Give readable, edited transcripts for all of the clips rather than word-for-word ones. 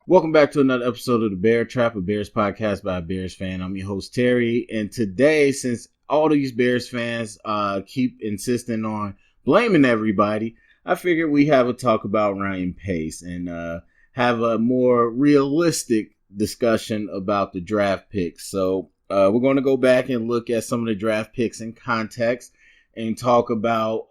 Welcome back to another episode of the Bear Trap, a Bears podcast by a Bears fan. I'm your host, Terry. And today, since all these Bears fans keep insisting on blaming everybody, I figured we have a talk about Ryan Pace and have a more realistic discussion about the draft picks. So we're going to go back and look at some of the draft picks in context and talk about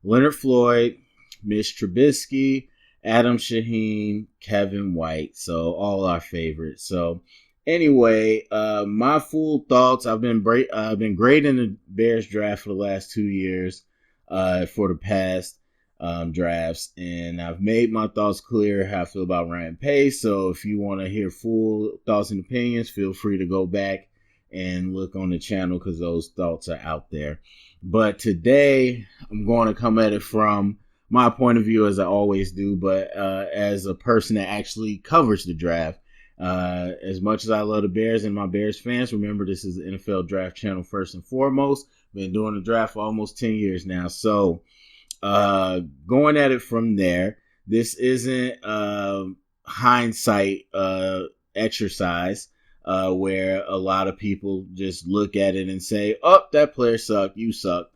Leonard Floyd, Mitch Trubisky, Adam Shaheen, Kevin White. So all our favorites. So anyway, my full thoughts. I've been grading the Bears draft for the last 2 years, for the past drafts, and I've made my thoughts clear how I feel about Ryan Pace. So if you want to hear full thoughts and opinions, feel free to go back and look on the channel because those thoughts are out there. But today I'm going to come at it from my point of view, as I always do, but as a person that actually covers the draft. As much as I love the Bears and my Bears fans, remember this is the NFL Draft Channel first and foremost. Been doing the draft for almost 10 years now. So going at it from there, this isn't hindsight exercise where a lot of people just look at it and say, oh, that player sucked, you suck.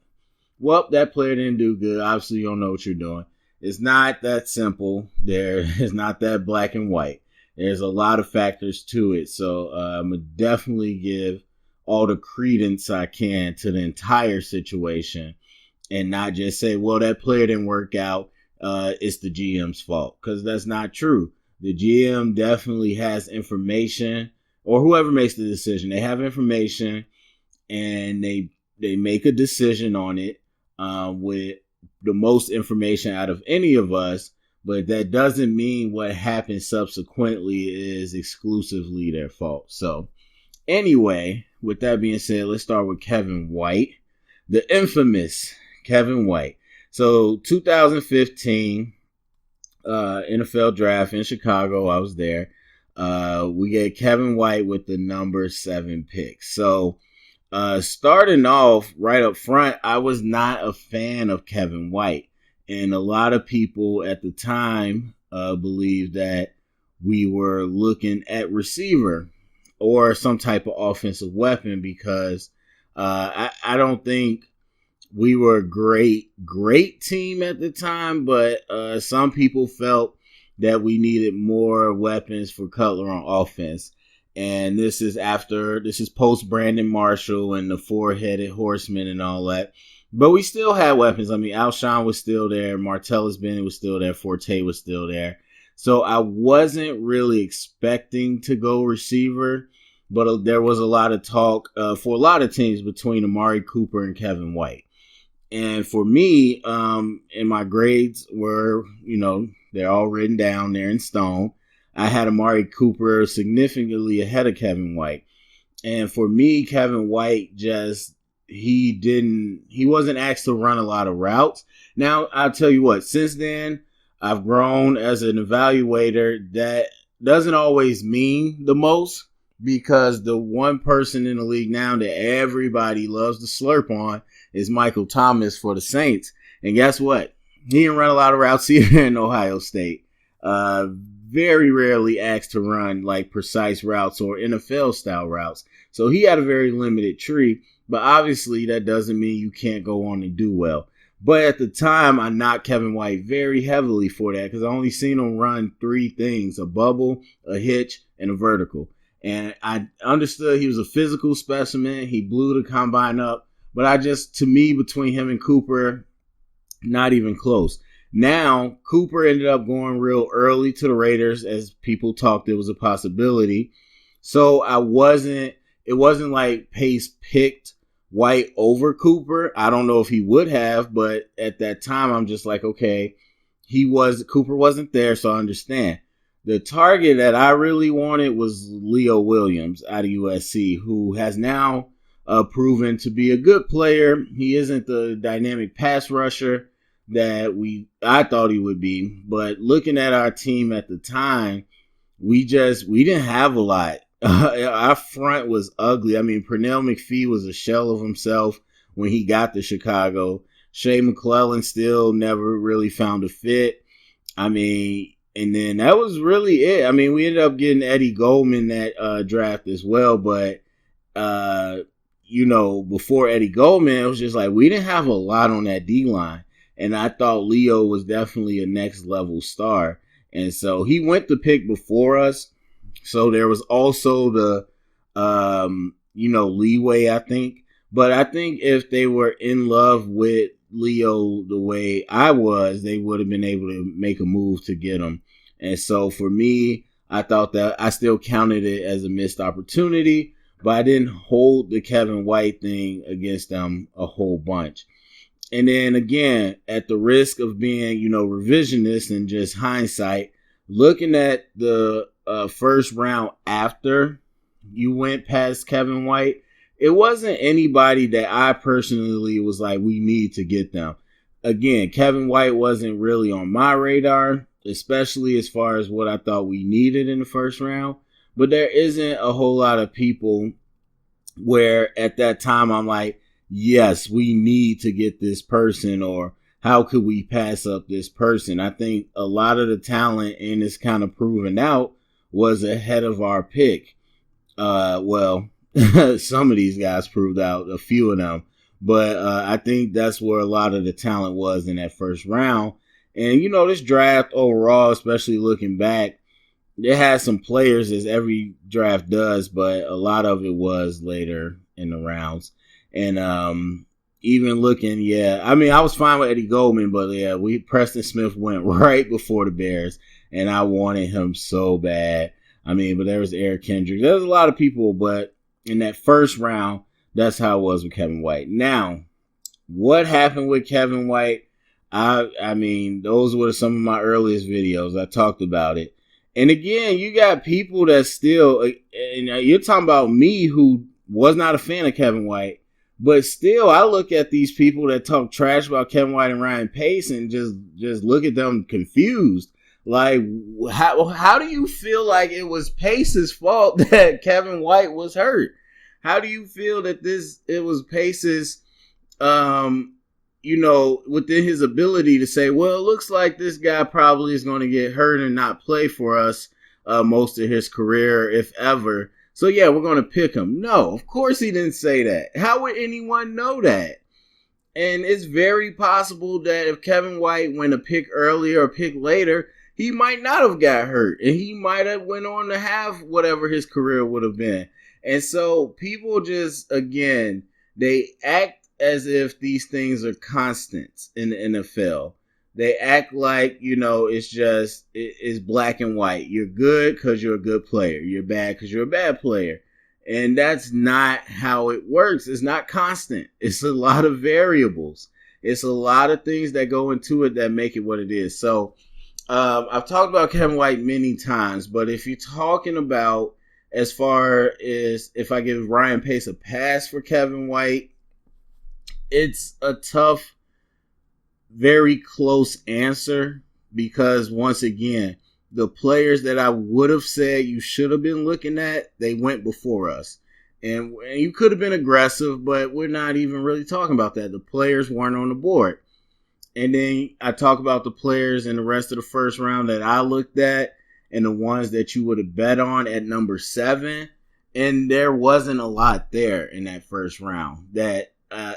Well, that player didn't do good. Obviously, you don't know what you're doing. It's not that simple. It's not that black and white. There's a lot of factors to it. So I'm going to definitely give all the credence I can to the entire situation and not just say, well, that player didn't work out. It's the GM's fault, because that's not true. The GM definitely has information, or whoever makes the decision. They have information and they make a decision on it. With the most information out of any of us, but that doesn't mean what happened subsequently is exclusively their fault. So anyway, with that being said, let's start with Kevin White, the infamous Kevin White. So 2015 NFL draft in Chicago, I was there. We get Kevin White with the number 7 pick. So starting off right up front, I was not a fan of Kevin White. And a lot of people at the time believed that we were looking at receiver or some type of offensive weapon because I don't think we were a great team at the time, but some people felt that we needed more weapons for Cutler on offense. And this is post Brandon Marshall and the 4-headed horseman and all that. But we still had weapons. I mean, Alshon was still there. Martellus Bennett was still there. Forte was still there. So I wasn't really expecting to go receiver. But there was a lot of talk for a lot of teams between Amari Cooper and Kevin White. And for me, and my grades were, they're all written down. They're in stone. I had Amari Cooper significantly ahead of Kevin White. And for me, Kevin White he wasn't asked to run a lot of routes. Now, I'll tell you what, since then, I've grown as an evaluator. That doesn't always mean the most, because the one person in the league now that everybody loves to slurp on is Michael Thomas for the Saints. And guess what? He didn't run a lot of routes either in Ohio State. Very rarely asked to run like precise routes or NFL style routes. So he had a very limited tree, but obviously that doesn't mean you can't go on and do well. But at the time, I knocked Kevin White very heavily for that because I only seen him run 3 things: a bubble, a hitch, and a vertical. And I understood he was a physical specimen. He blew the combine up, but to me, between him and Cooper, not even close. Now, Cooper ended up going real early to the Raiders, as people talked it was a possibility. So it wasn't like Pace picked White over Cooper. I don't know if he would have, but at that time, I'm just like, okay, Cooper wasn't there, so I understand. The target that I really wanted was Leo Williams out of USC, who has now proven to be a good player. He isn't the dynamic pass rusher that I thought he would be, but looking at our team at the time, we didn't have a lot. Our front was ugly. I mean, Pernell McPhee was a shell of himself when he got to Chicago. Shea McClellan still never really found a fit. I mean, And then that was really it. I mean, we ended up getting Eddie Goldman that draft as well, but uh, before Eddie Goldman, it was just like we didn't have a lot on that D line, and I thought Leo was definitely a next level star, and so he went the pick before us. So there was also the leeway, I think. But I think if they were in love with Leo the way I was, they would have been able to make a move to get him. And so for me, I thought that I still counted it as a missed opportunity, but I didn't hold the Kevin White thing against them a whole bunch. And then again, at the risk of being, revisionist and just hindsight, looking at the first round after you went past Kevin White, it wasn't anybody that I personally was like, we need to get them. Again, Kevin White wasn't really on my radar, especially as far as what I thought we needed in the first round. But there isn't a whole lot of people where at that time I'm like, yes, we need to get this person, or how could we pass up this person? I think a lot of the talent, and it's kind of proven out, was ahead of our pick. Some of these guys proved out, a few of them, but I think that's where a lot of the talent was in that first round. And, this draft overall, especially looking back, it had some players, as every draft does, but a lot of it was later in the rounds. And even looking, I was fine with Eddie Goldman, but Preston Smith went right before the Bears, and I wanted him so bad. But there was Eric Kendrick. There was a lot of people, but in that first round, that's how it was with Kevin White. Now, what happened with Kevin White? Those were some of my earliest videos. I talked about it. And again, you got people that still, and you're talking about me who was not a fan of Kevin White, but still I look at these people that talk trash about Kevin White and Ryan Pace and just look at them confused. Like, how do you feel like it was Pace's fault that Kevin White was hurt? How do you feel that it was Pace's, within his ability to say, well, it looks like this guy probably is going to get hurt and not play for us most of his career, if ever. So, we're going to pick him. No, of course he didn't say that. How would anyone know that? And it's very possible that if Kevin White went a pick earlier or a pick later, he might not have got hurt, and he might have went on to have whatever his career would have been. And so people just, again, they act as if these things are constants in the NFL. They act like, it's black and white. You're good because you're a good player. You're bad because you're a bad player. And that's not how it works. It's not constant. It's a lot of variables. It's a lot of things that go into it that make it what it is. So I've talked about Kevin White many times, but if you're talking about as far as if I give Ryan Pace a pass for Kevin White, it's a tough, very close answer, because once again, the players that I would have said you should have been looking at, they went before us. And you could have been aggressive, but we're not even really talking about that. The players weren't on the board. And then I talk about the players in the rest of the first round that I looked at and the ones that you would have bet on at number 7. And there wasn't a lot there in that first round. That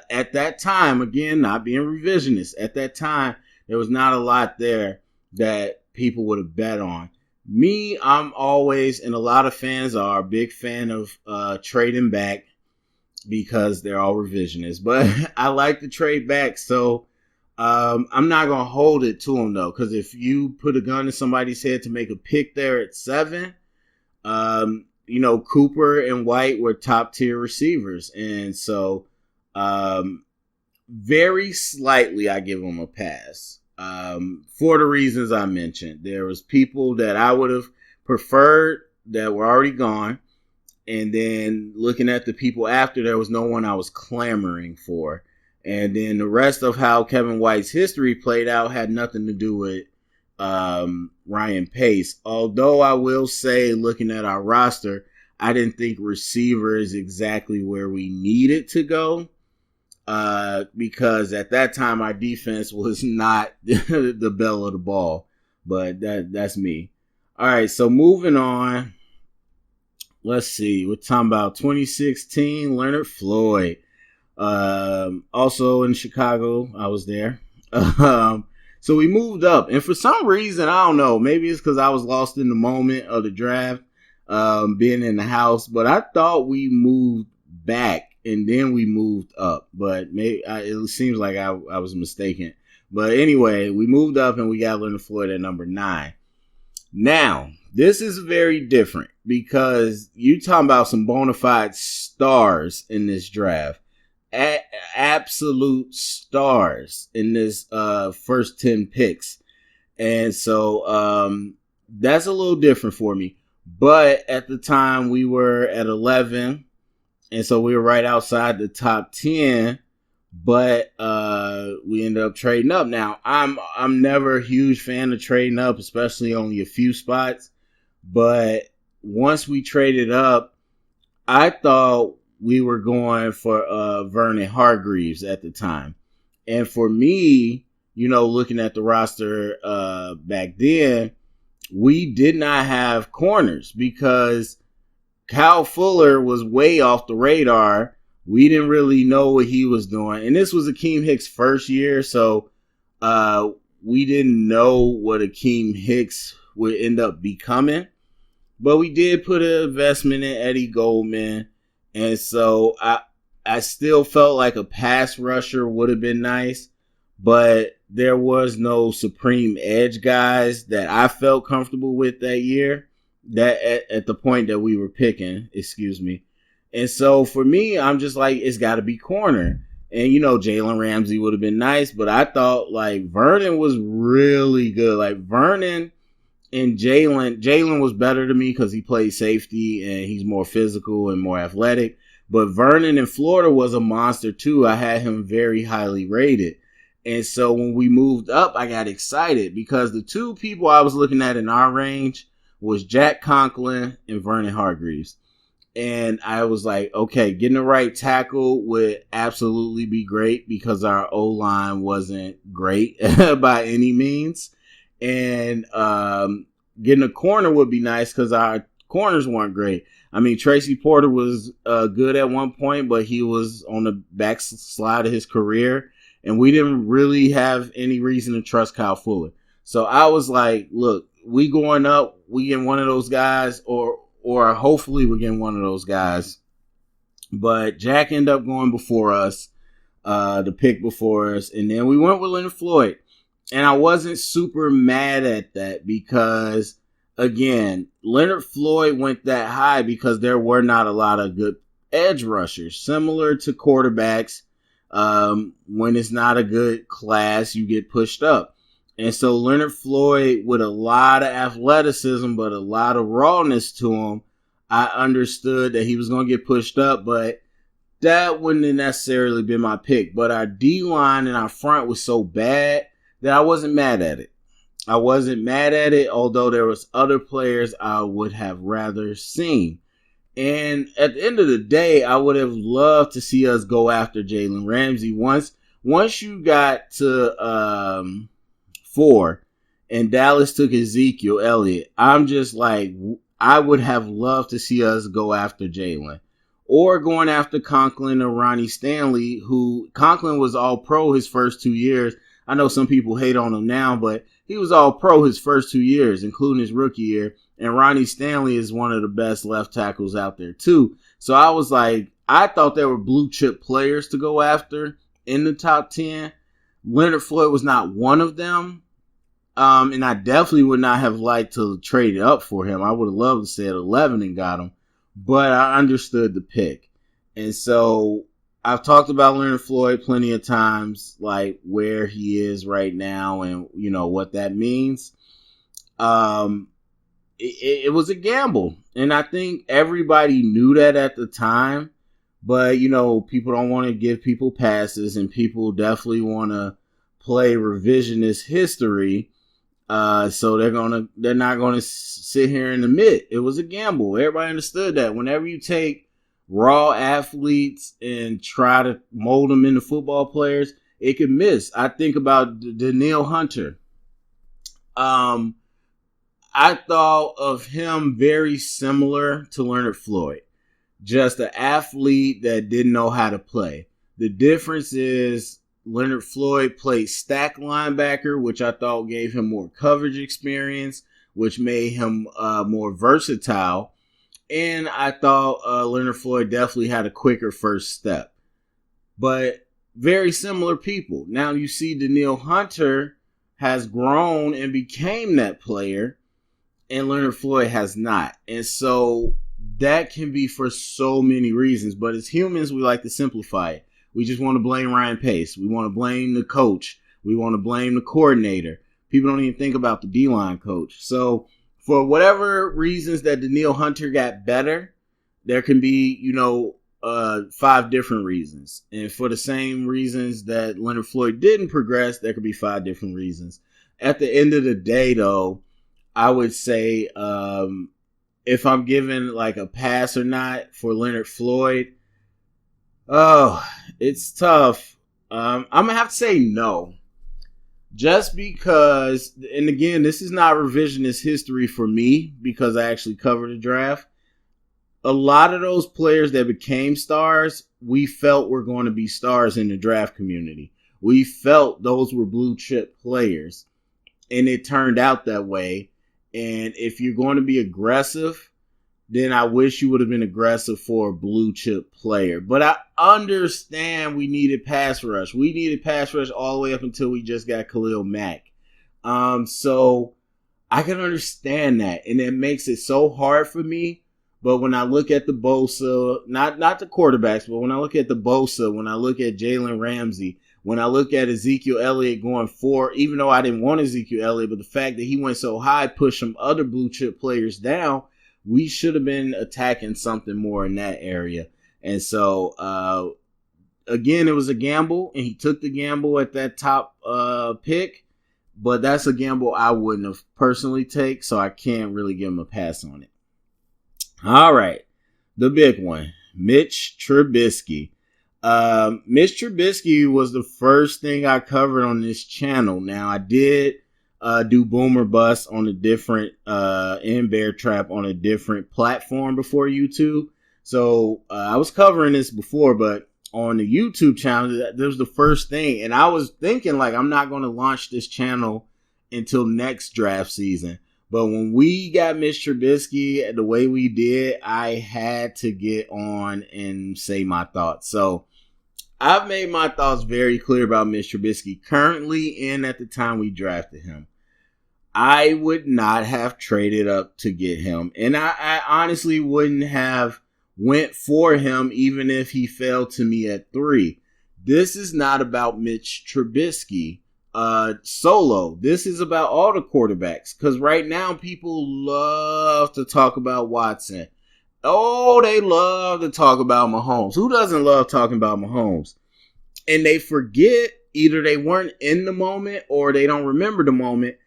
at that time, again, not being revisionist, at that time, there was not a lot there that people would have bet on. Me, I'm always, and a lot of fans are, a big fan of trading back because they're all revisionists. But I like to trade back, so I'm not going to hold it to them, though, because if you put a gun in somebody's head to make a pick there at 7, Cooper and White were top-tier receivers. And so very slightly I give them a pass for the reasons I mentioned. There was people that I would have preferred that were already gone. And then looking at the people after, there was no one I was clamoring for. And then the rest of how Kevin White's history played out had nothing to do with Ryan Pace. Although I will say, looking at our roster, I didn't think receiver is exactly where we needed to go. Because at that time, our defense was not the belle of the ball. but that's me. All right, so moving on. Let's see. We're talking about 2016 Leonard Floyd. Also in Chicago, I was there. So we moved up, and for some reason, I don't know. Maybe it's because I was lost in the moment of the draft, being in the house. But I thought we moved back, and then we moved up. But it seems like I was mistaken. But anyway, we moved up, and we got Leonard Floyd at number 9. Now, this is very different because you talking about some bona fide stars in this draft. Absolute stars in this first 10 picks. And so that's a little different for me. But at the time we were at 11, and so we were right outside the top 10, but we ended up trading up. Now, I'm never a huge fan of trading up, especially only a few spots. But once we traded up, I thought we were going for Vernon Hargreaves at the time. And for me, looking at the roster back then, we did not have corners because Kyle Fuller was way off the radar. We didn't really know what he was doing. And this was Akeem Hicks' first year, so we didn't know what Akeem Hicks would end up becoming. But we did put an investment in Eddie Goldman. And so I still felt like a pass rusher would have been nice, but there was no supreme edge guys that I felt comfortable with that year, that at the point that we were picking, And so for me, I'm just like, it's got to be corner. And, Jalen Ramsey would have been nice, but I thought like Vernon was really good. Like Vernon and Jalen was better to me because he played safety and he's more physical and more athletic. But Vernon in Florida was a monster too. I had him very highly rated. And so when we moved up, I got excited because the two people I was looking at in our range was Jack Conklin and Vernon Hargreaves. And I was like, okay, getting the right tackle would absolutely be great because our O-line wasn't great by any means. And getting a corner would be nice because our corners weren't great. I mean, Tracy Porter was good at one point, but he was on the backslide of his career. And we didn't really have any reason to trust Kyle Fuller. So I was like, look, we going up, we getting one of those guys, or hopefully we're getting one of those guys. But Jack ended up going before us, the pick before us. And then we went with Leonard Floyd. And I wasn't super mad at that because, again, Leonard Floyd went that high because there were not a lot of good edge rushers. Similar to quarterbacks, when it's not a good class, you get pushed up. And so Leonard Floyd, with a lot of athleticism, but a lot of rawness to him, I understood that he was going to get pushed up, but that wouldn't have necessarily been my pick. But our D-line and our front was so bad that I wasn't mad at it. I wasn't mad at it, although there was other players I would have rather seen. And at the end of the day, I would have loved to see us go after Jalen Ramsey. Once you got to 4 and Dallas took Ezekiel Elliott, I'm just like, I would have loved to see us go after Jalen. Or going after Conklin or Ronnie Stanley, who Conklin was all pro his first 2 years. I know some people hate on him now, but he was all pro his first 2 years, including his rookie year. And Ronnie Stanley is one of the best left tackles out there too. So I was like, I thought there were blue chip players to go after in the top 10. Leonard Floyd was not one of them. And I definitely would not have liked to trade it up for him. I would have loved to say at 11 and got him. But I understood the pick. And so I've talked about Leonard Floyd plenty of times, like where he is right now and, what that means. It was a gamble. And I think everybody knew that at the time. But, people don't want to give people passes, and people definitely want to play revisionist history. So they're not gonna sit here and admit it was a gamble. Everybody understood that. Whenever you take raw athletes and try to mold them into football players, it could miss. I think about Danielle Hunter. Um, I thought of him very similar to Leonard Floyd, just an athlete that didn't know how to play. The difference is Leonard Floyd played stack linebacker, which I thought gave him more coverage experience, which made him more versatile. And I thought Leonard Floyd definitely had a quicker first step. But very similar people. Now you see Danielle Hunter has grown and became that player, and Leonard Floyd has not. And so that can be for so many reasons. But as humans, we like to simplify it. We just want to blame Ryan Pace. We want to blame the coach. We want to blame the coordinator. People don't even think about the D-line coach. So for whatever reasons that Danielle Hunter got better, there can be, 5 different reasons. And for the same reasons that Leonard Floyd didn't progress, there could be 5 different reasons. At the end of the day, though, I would say if I'm giving like a pass or not for Leonard Floyd, it's tough. I'm going to have to say no. Just because, and again, this is not revisionist history for me because I actually covered the draft. A lot of those players that became stars, we felt were going to be stars in the draft community. We felt those were blue chip players, and it turned out that way. And if you're going to be aggressive, then I wish you would have been aggressive for a blue chip player. But I understand we needed pass rush. We needed pass rush all the way up until we just got Khalil Mack. So I can understand that. And it makes it so hard for me. But when I look at the Bosa, not the quarterbacks, but when I look at the Bosa, when I look at Jalen Ramsey, when I look at Ezekiel Elliott going 4, even though I didn't want Ezekiel Elliott, but the fact that he went so high pushed some other blue chip players down, we should have been attacking something more in that area. And so, again, it was a gamble, and he took the gamble at that top pick, but that's a gamble I wouldn't have personally taken, so I can't really give him a pass on it. All right, the big one, Mitch Trubisky. Mitch Trubisky was the first thing I covered on this channel. Now, I did do Boomer Bust on a different, and Bear Trap on a different platform before YouTube. So I was covering this before, but on the YouTube channel, that was the first thing. And I was thinking, like, I'm not going to launch this channel until next draft season. But when we got Mitch Trubisky the way we did, I had to get on and say my thoughts. So I've made my thoughts very clear about Mitch Trubisky currently and at the time we drafted him. I would not have traded up to get him. And I honestly wouldn't have went for him even if he fell to me at 3. This is not about Mitch Trubisky solo. This is about all the quarterbacks, because right now people love to talk about Watson. Oh, they love to talk about Mahomes. Who doesn't love talking about Mahomes? And they forget, either they weren't in the moment or they don't remember the moment.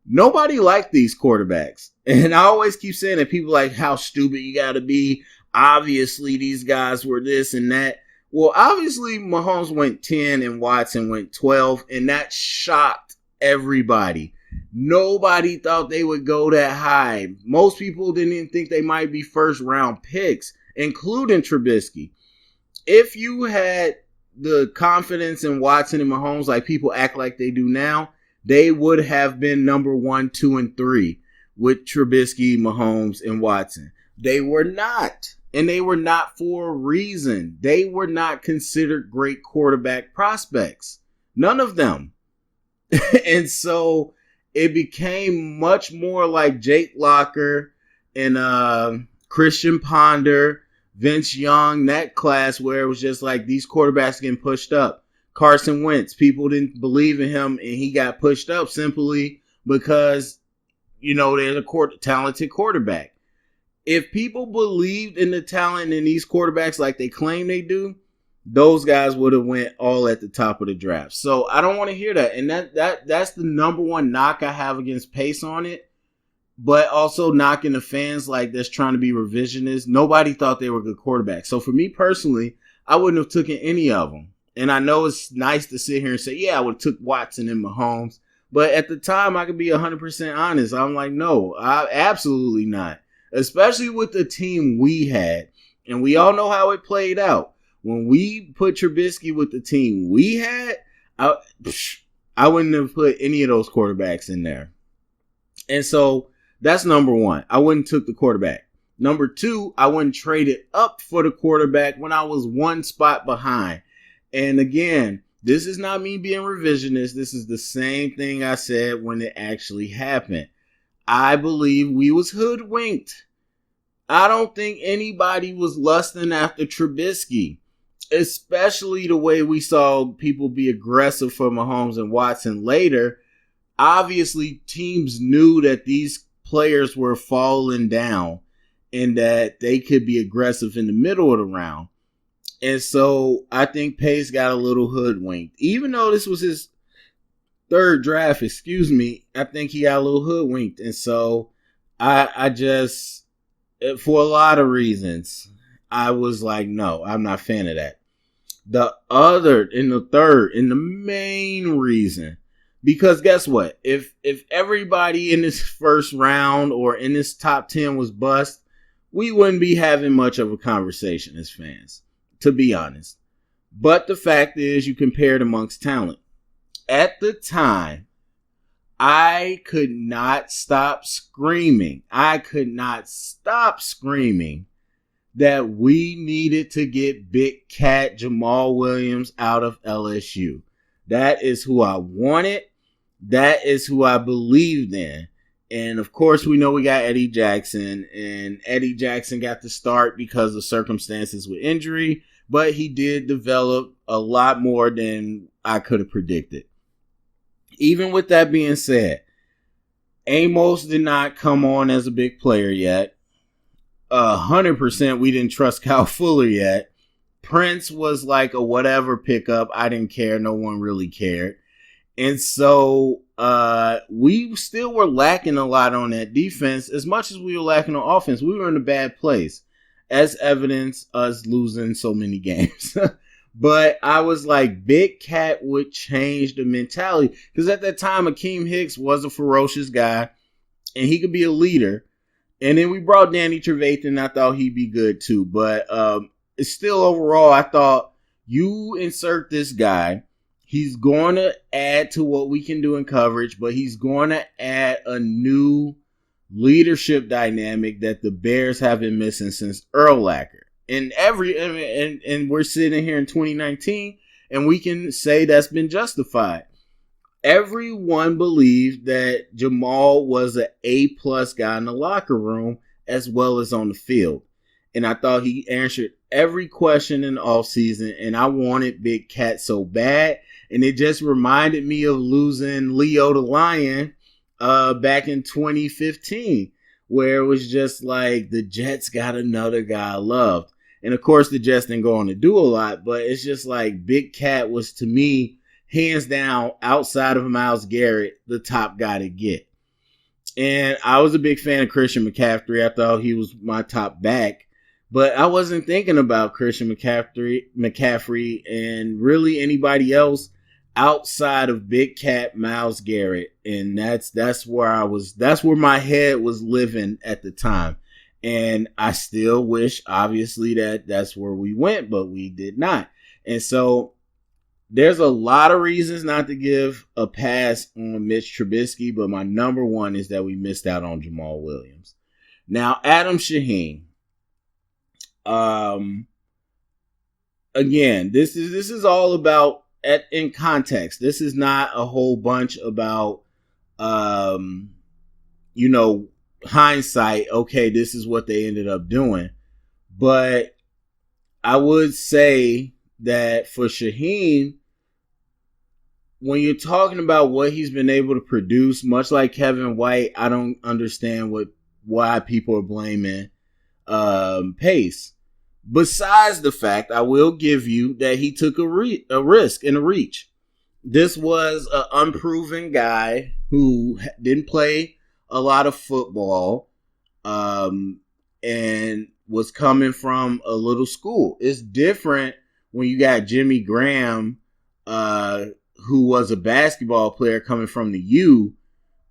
Nobody liked these quarterbacks. And I always keep saying that people like how stupid you got to be. Obviously, these guys were this and that. Well, obviously, Mahomes went 10 and Watson went 12, and that shocked everybody. Nobody thought they would go that high. Most people didn't even think they might be first-round picks, including Trubisky. If you had the confidence in Watson and Mahomes like people act like they do now, they would have been number 1, 2, and 3 with Trubisky, Mahomes, and Watson. They were not. And they were not for a reason. They were not considered great quarterback prospects. None of them. And so it became much more like Jake Locker and Christian Ponder, Vince Young, that class where it was just like these quarterbacks getting pushed up. Carson Wentz, people didn't believe in him and he got pushed up simply because, there's a talented quarterback. If people believed in the talent in these quarterbacks like they claim they do, those guys would have went all at the top of the draft. So I don't want to hear that. And that's the number one knock I have against Pace on it. But also knocking the fans like that's trying to be revisionist. Nobody thought they were good quarterbacks. So for me personally, I wouldn't have taken any of them. And I know it's nice to sit here and say, yeah, I would have took Watson and Mahomes. But at the time, I could be 100% honest. I'm like, no, absolutely not. Especially with the team we had. And we all know how it played out. When we put Trubisky with the team we had, I wouldn't have put any of those quarterbacks in there. And so that's number one. I wouldn't took the quarterback. Number two, I wouldn't trade it up for the quarterback when I was one spot behind. And again, this is not me being revisionist. This is the same thing I said when it actually happened. I believe we was hoodwinked. I don't think anybody was lusting after Trubisky, especially the way we saw people be aggressive for Mahomes and Watson later. Obviously, teams knew that these players were falling down and that they could be aggressive in the middle of the round. And so I think Pace got a little hoodwinked. Even though this was his third draft, I think he got a little hoodwinked. And so I just, for a lot of reasons, I was like, no, I'm not a fan of that. The main reason, because guess what? If everybody in this first round or in this top 10 was bust, we wouldn't be having much of a conversation as fans, to be honest. But the fact is, you compared amongst talent. At the time, I could not stop screaming. That we needed to get Big Cat Jamal Williams out of LSU. That is who I wanted. That is who I believed in. And of course, we know we got Eddie Jackson, and Eddie Jackson got the start because of circumstances with injury, but he did develop a lot more than I could have predicted. Even with that being said, Amos did not come on as a big player yet. 100% we didn't trust Kyle Fuller yet. Prince was like a whatever pickup. I didn't care. No one really cared. And so we still were lacking a lot on that defense. As much as we were lacking on offense, we were in a bad place, as evidence us losing so many games. But I was like, Big Cat would change the mentality. Because at that time, Akeem Hicks was a ferocious guy, and he could be a leader. And then we brought Danny Trevathan, and I thought he'd be good too. But still, overall, I thought you insert this guy. He's going to add to what we can do in coverage, but he's going to add a new leadership dynamic that the Bears have been missing since Urlacher. And we're sitting here in 2019, and we can say that's been justified. Everyone believed that Jamal was an A+ guy in the locker room as well as on the field. And I thought he answered every question in the offseason, and I wanted Big Cat so bad. And it just reminded me of losing Leo the Lion back in 2015, where it was just like the Jets got another guy I loved. And of course, the Jets didn't go on to do a lot, but it's just like Big Cat was, to me, hands down, outside of Myles Garrett, the top guy to get. And I was a big fan of Christian McCaffrey. I thought he was my top back. But I wasn't thinking about Christian McCaffrey and really anybody else outside of Big Cat, Myles Garrett. And that's where my head was living at the time. And I still wish, obviously, that's where we went, but we did not. And so there's a lot of reasons not to give a pass on Mitch Trubisky, but my number one is that we missed out on Jamal Williams. Now, Adam Shaheen. Again, this is all about in context. This is not a whole bunch about hindsight. Okay, this is what they ended up doing. But I would say that for Shaheen, when you're talking about what he's been able to produce, much like Kevin White, I don't understand why people are blaming Pace. Besides the fact, I will give you that he took a risk and a reach. This was an unproven guy who didn't play a lot of football and was coming from a little school. It's different when you got Jimmy Graham, who was a basketball player coming from the U,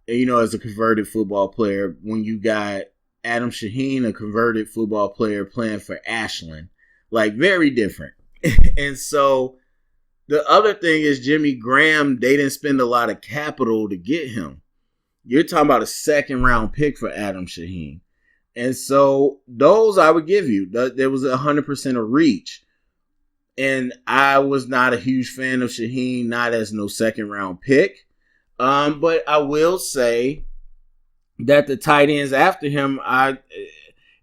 as a converted football player, when you got Adam Shaheen, a converted football player playing for Ashland. Like, very different. And so the other thing is Jimmy Graham, they didn't spend a lot of capital to get him. You're talking about a second round pick for Adam Shaheen. And so those I would give you. There was 100% a reach. And I was not a huge fan of Shaheen, not as no second round pick. But I will say that the tight ends after him,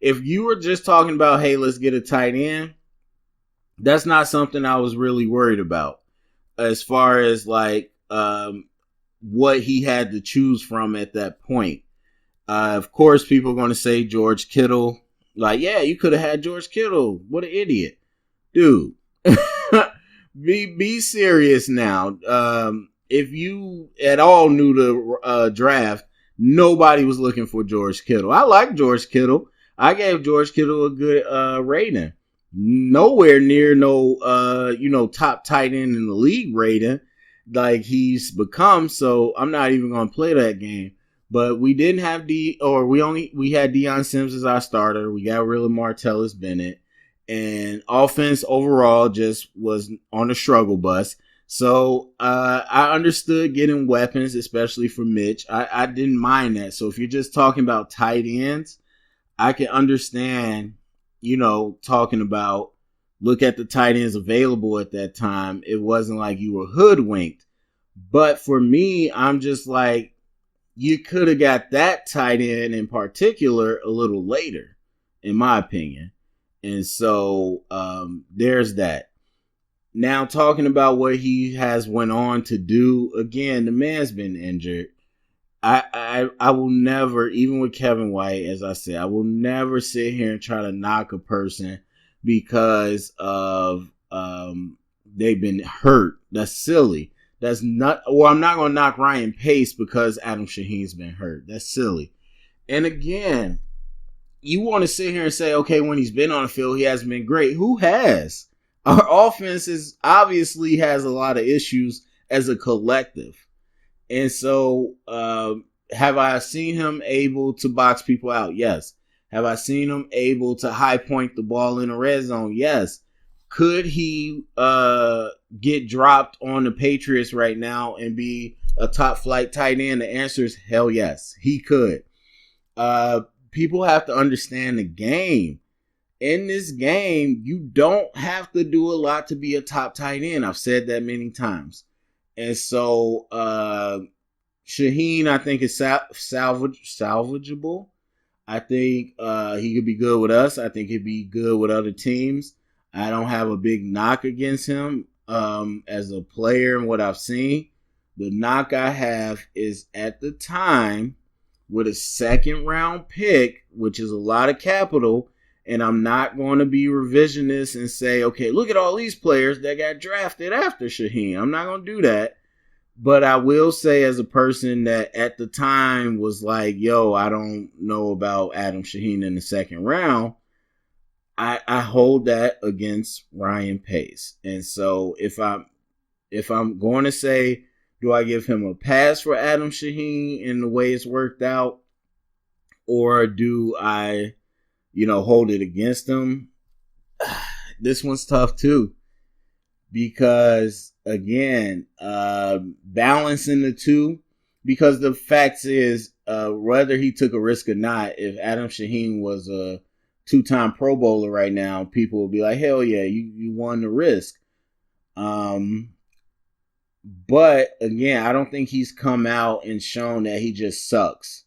if you were just talking about, hey, let's get a tight end, that's not something I was really worried about as far as like what he had to choose from at that point. Of course, people are going to say George Kittle. Like, yeah, you could have had George Kittle. What an idiot. Dude, be serious now. If you at all knew the draft, nobody was looking for George Kittle. I like George Kittle. I gave George Kittle a good rating. Nowhere near no top tight end in the league rating like he's become. So I'm not even going to play that game. But we didn't have we had Deion Sims as our starter. We got rid of Martellus Bennett, and offense overall just was on a struggle bus. So I understood getting weapons, especially for Mitch. I didn't mind that. So if you're just talking about tight ends, I can understand, talking about look at the tight ends available at that time. It wasn't like you were hoodwinked. But for me, I'm just like, you could have got that tight end in particular a little later, in my opinion. And so there's that. Now, talking about what he has went on to do, again, the man's been injured. I will never, even with Kevin White, as I said, I will never sit here and try to knock a person because of they've been hurt. That's silly. That's not, or I'm not going to knock Ryan Pace because Adam Shaheen's been hurt. That's silly. And again, you want to sit here and say, okay, when he's been on the field, he hasn't been great. Who has? Our offense obviously has a lot of issues as a collective. And so, have I seen him able to box people out? Yes. Have I seen him able to high point the ball in the red zone? Yes. Could he get dropped on the Patriots right now and be a top flight tight end? The answer is hell yes, he could. People have to understand the game. In this game, you don't have to do a lot to be a top tight end. I've said that many times. And so Shaheen, I think, is salvageable. I think he could be good with us. I think he'd be good with other teams. I don't have a big knock against him as a player and what I've seen. The knock I have is at the time with a second round pick, which is a lot of capital, and I'm not going to be revisionist and say, okay, look at all these players that got drafted after Shaheen. I'm not going to do that. But I will say, as a person that at the time was like, yo, I don't know about Adam Shaheen in the second round, I hold that against Ryan Pace. And so if I'm going to say, do I give him a pass for Adam Shaheen in the way it's worked out, or do I, hold it against him? This one's tough too, because again, balancing the two, because the fact is, whether he took a risk or not, if Adam Shaheen was a two-time Pro Bowler right now, people will be like, hell yeah, you won the risk. But again, I don't think he's come out and shown that he just sucks.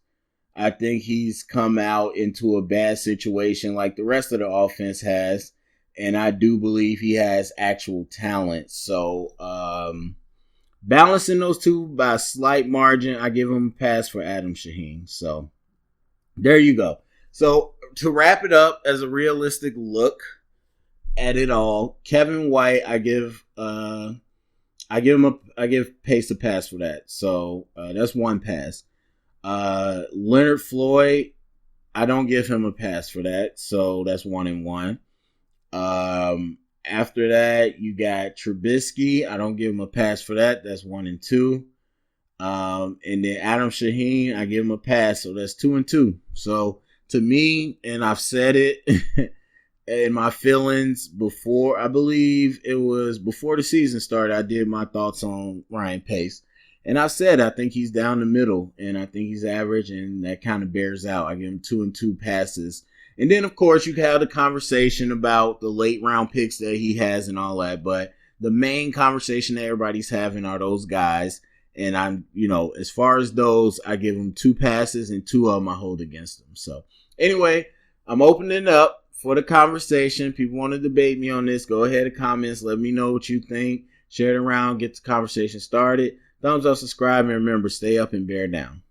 I think he's come out into a bad situation like the rest of the offense has. And I do believe he has actual talent. So balancing those two by a slight margin, I give him a pass for Adam Shaheen. So there you go. So to wrap it up, as a realistic look at it all, Kevin White, I give Pace a pass for that. So that's one pass. Leonard Floyd, I don't give him a pass for that. So that's 1-1. After that, you got Trubisky. I don't give him a pass for that. That's 1 and 2. And then Adam Shaheen, I give him a pass. So that's 2 and 2. So to me, and I've said it in my feelings before, I believe it was before the season started, I did my thoughts on Ryan Pace. And I said I think he's down the middle, and I think he's average, and that kind of bears out. I give him 2 and 2 passes. And then, of course, you can have the conversation about the late round picks that he has and all that. But the main conversation that everybody's having are those guys. And I'm, as far as those, I give him 2 passes, and 2 of them I hold against them. So anyway, I'm opening up for the conversation. People want to debate me on this. Go ahead and comments. Let me know what you think. Share it around. Get the conversation started. Thumbs up, subscribe, and remember, stay up and bear down.